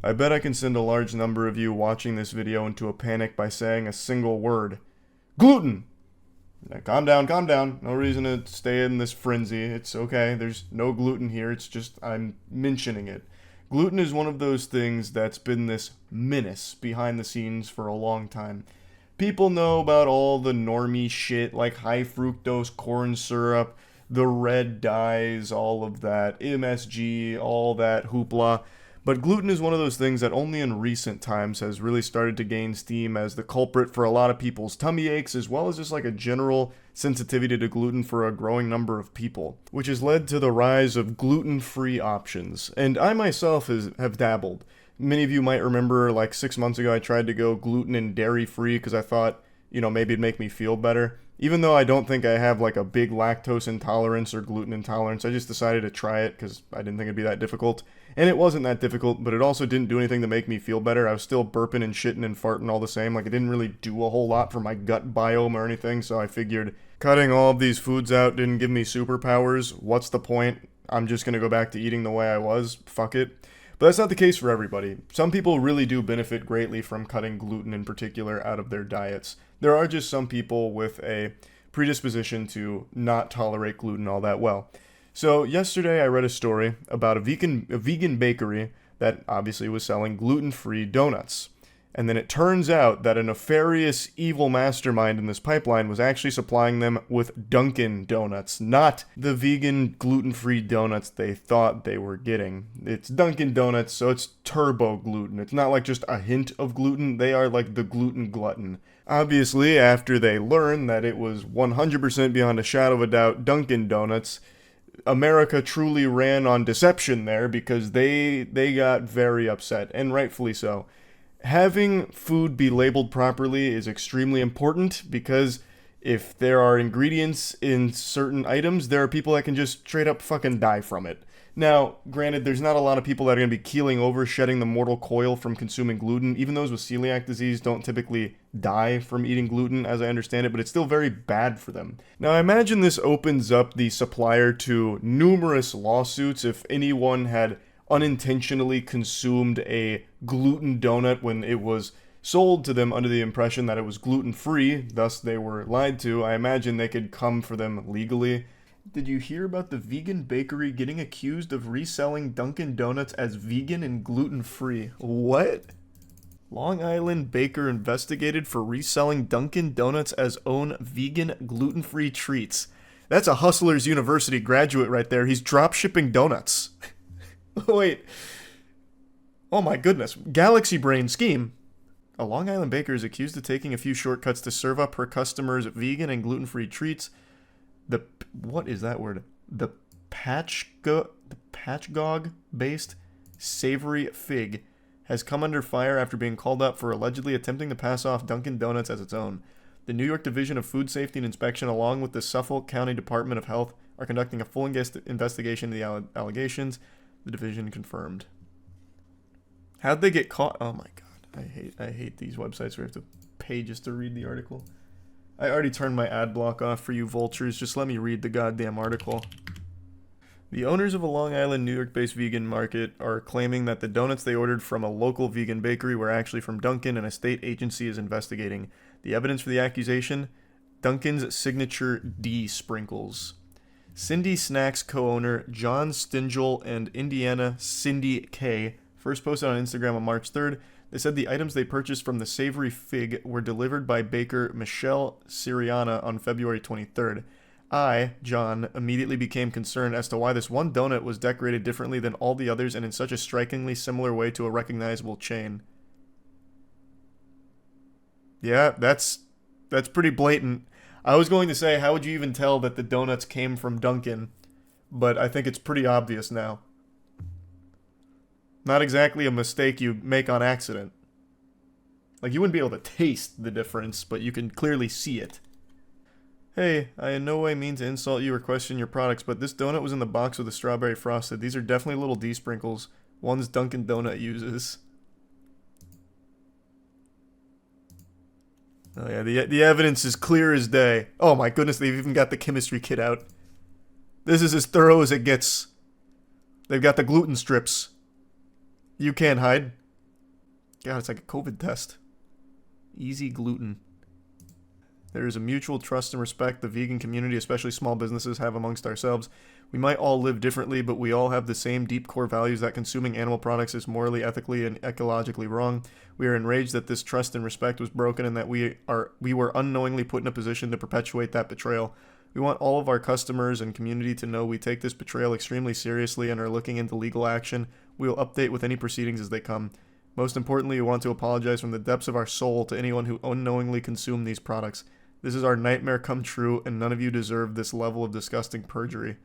I bet I can send a large number of you watching this video into a panic by saying a single word. Gluten! Now, calm down, calm down. No reason to stay in this frenzy. It's okay. There's no gluten here. It's just I'm mentioning it. Gluten is one of those things that's been this menace behind the scenes for a long time. People know about all the normie shit like high fructose corn syrup, the red dyes, all of that, MSG, all that hoopla. But gluten is one of those things that only in recent times has really started to gain steam as the culprit for a lot of people's tummy aches, as well as just like a general sensitivity to gluten for a growing number of people, which has led to the rise of gluten-free options. And I myself have dabbled. Many of you might remember like 6 months ago I tried to go gluten and dairy free because I thought, maybe it'd make me feel better. Even though I don't think I have like a big lactose intolerance or gluten intolerance, I just decided to try it because I didn't think it'd be that difficult. And it wasn't that difficult, but it also didn't do anything to make me feel better. I was still burping and shitting and farting all the same. Like, it didn't really do a whole lot for my gut biome or anything, so I figured cutting all of these foods out didn't give me superpowers. What's the point? I'm just gonna go back to eating the way I was. Fuck it. But that's not the case for everybody. Some people really do benefit greatly from cutting gluten in particular out of their diets. There are just some people with a predisposition to not tolerate gluten all that well. So yesterday I read a story about a vegan bakery that obviously was selling gluten-free donuts. And then it turns out that a nefarious evil mastermind in this pipeline was actually supplying them with Dunkin' Donuts, not the vegan gluten-free donuts they thought they were getting. It's Dunkin' Donuts, so it's turbo gluten. It's not like just a hint of gluten, they are like the gluten glutton. Obviously, after they learned that it was 100% beyond a shadow of a doubt Dunkin' Donuts, America truly ran on deception there because they got very upset, and rightfully so. Having food be labeled properly is extremely important because if there are ingredients in certain items, there are people that can just straight up fucking die from it. Now, granted, there's not a lot of people that are going to be keeling over, shedding the mortal coil from consuming gluten. Even those with celiac disease don't typically die from eating gluten, as I understand it, but it's still very bad for them. Now, I imagine this opens up the supplier to numerous lawsuits if anyone had unintentionally consumed a gluten donut when it was sold to them under the impression that it was gluten-free, thus they were lied to. I imagine they could come for them legally. Did you hear about the vegan bakery getting accused of reselling Dunkin' Donuts as vegan and gluten-free? What? Long Island baker investigated for reselling Dunkin' Donuts as own vegan gluten-free treats. That's a Hustlers University graduate right there. He's drop shipping donuts. Wait. Oh my goodness. Galaxy brain scheme. A Long Island baker is accused of taking a few shortcuts to serve up her customers vegan and gluten-free treats. What is that word? The Patchgog-based savory fig has come under fire after being called up for allegedly attempting to pass off Dunkin' Donuts as its own. The New York Division of Food Safety and Inspection, along with the Suffolk County Department of Health, are conducting a full investigation into the allegations. The division confirmed. How'd they get caught? Oh my god, I hate these websites where I have to pay just to read the article. I already turned my ad block off for you vultures. Just let me read the goddamn article. The owners of a Long Island, New York-based vegan market are claiming that the donuts they ordered from a local vegan bakery were actually from Dunkin', and a state agency is investigating. The evidence for the accusation? Dunkin's signature D sprinkles. Cindy Snacks co-owner John Stingel and Indiana Cindy K. first posted on Instagram on March 3rd. They said the items they purchased from the Savory Fig were delivered by baker Michelle Siriana on February 23rd. I, John, immediately became concerned as to why this one donut was decorated differently than all the others and in such a strikingly similar way to a recognizable chain. Yeah, that's pretty blatant. I was going to say, how would you even tell that the donuts came from Dunkin'? But I think it's pretty obvious now. Not exactly a mistake you make on accident. Like, you wouldn't be able to taste the difference, but you can clearly see it. Hey, I in no way mean to insult you or question your products, but this donut was in the box with the strawberry frosted. These are definitely little D sprinkles. Ones Dunkin' Donut uses. Oh yeah, the evidence is clear as day. Oh my goodness, they've even got the chemistry kit out. This is as thorough as it gets. They've got the gluten strips. You can't hide. God, it's like a COVID test. Easy gluten. There is a mutual trust and respect the vegan community, especially small businesses, have amongst ourselves. We might all live differently, but we all have the same deep core values that consuming animal products is morally, ethically, and ecologically wrong. We are enraged that this trust and respect was broken and that we were unknowingly put in a position to perpetuate that betrayal. We want all of our customers and community to know we take this betrayal extremely seriously and are looking into legal action. We will update with any proceedings as they come. Most importantly, we want to apologize from the depths of our soul to anyone who unknowingly consumed these products. This is our nightmare come true, and none of you deserve this level of disgusting perjury.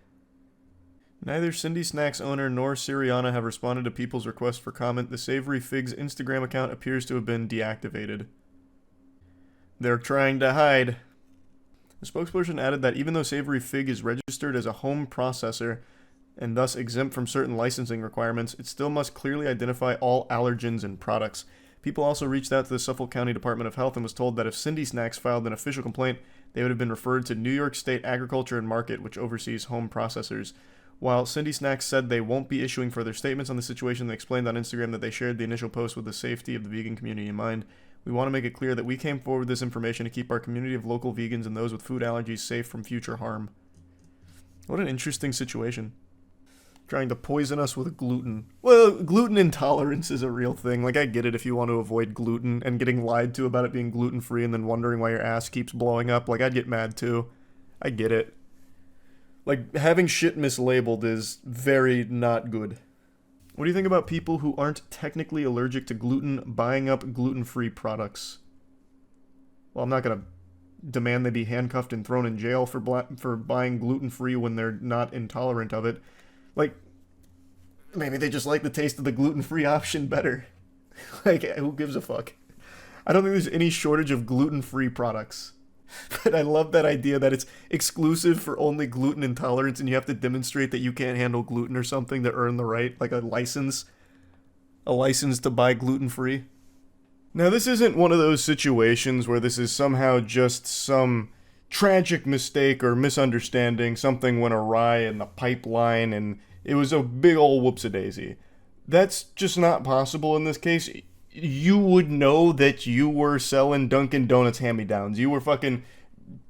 Neither Cindy Snack's owner nor Siriana have responded to people's requests for comment. The Savory Figs Instagram account appears to have been deactivated. They're trying to hide. The spokesperson added that even though Savory Fig is registered as a home processor and thus exempt from certain licensing requirements, it still must clearly identify all allergens in products. People also reached out to the Suffolk County Department of Health and was told that if Cindy Snacks filed an official complaint, they would have been referred to New York State Agriculture and Market, which oversees home processors. While Cindy Snacks said they won't be issuing further statements on the situation, they explained on Instagram that they shared the initial post with the safety of the vegan community in mind. We want to make it clear that we came forward with this information to keep our community of local vegans and those with food allergies safe from future harm. What an interesting situation. Trying to poison us with gluten. Well, gluten intolerance is a real thing. Like, I get it if you want to avoid gluten and getting lied to about it being gluten-free and then wondering why your ass keeps blowing up. Like, I'd get mad too. I get it. Like, having shit mislabeled is very not good. What do you think about people who aren't technically allergic to gluten buying up gluten-free products? Well, I'm not going to demand they be handcuffed and thrown in jail for buying gluten-free when they're not intolerant of it. Like, maybe they just like the taste of the gluten-free option better. Like, who gives a fuck? I don't think there's any shortage of gluten-free products. But I love that idea that it's exclusive for only gluten intolerance and you have to demonstrate that you can't handle gluten or something to earn the right, like a license to buy gluten-free. Now, this isn't one of those situations where this is somehow just some tragic mistake or misunderstanding, something went awry in the pipeline and it was a big ol' whoops-a-daisy. That's just not possible in this case. You would know that you were selling Dunkin' Donuts hand-me-downs. You were fucking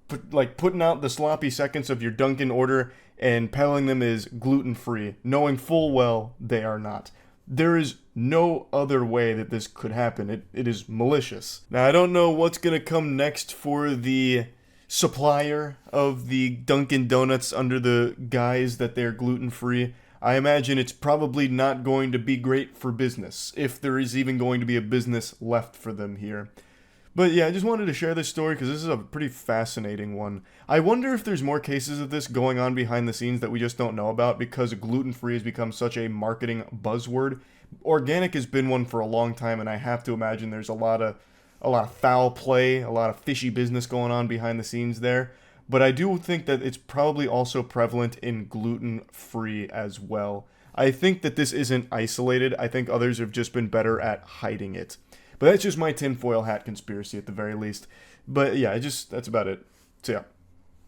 putting out the sloppy seconds of your Dunkin' order and peddling them as gluten-free, knowing full well they are not. There is no other way that this could happen. It is malicious. Now, I don't know what's going to come next for the supplier of the Dunkin' Donuts under the guise that they're gluten-free. I imagine it's probably not going to be great for business, if there is even going to be a business left for them here. But yeah, I just wanted to share this story because this is a pretty fascinating one. I wonder if there's more cases of this going on behind the scenes that we just don't know about because gluten-free has become such a marketing buzzword. Organic has been one for a long time, and I have to imagine there's a lot of foul play, a lot of fishy business going on behind the scenes there. But I do think that it's probably also prevalent in gluten-free as well. I think that this isn't isolated. I think others have just been better at hiding it. But that's just my tinfoil hat conspiracy at the very least. But yeah, that's about it. So yeah.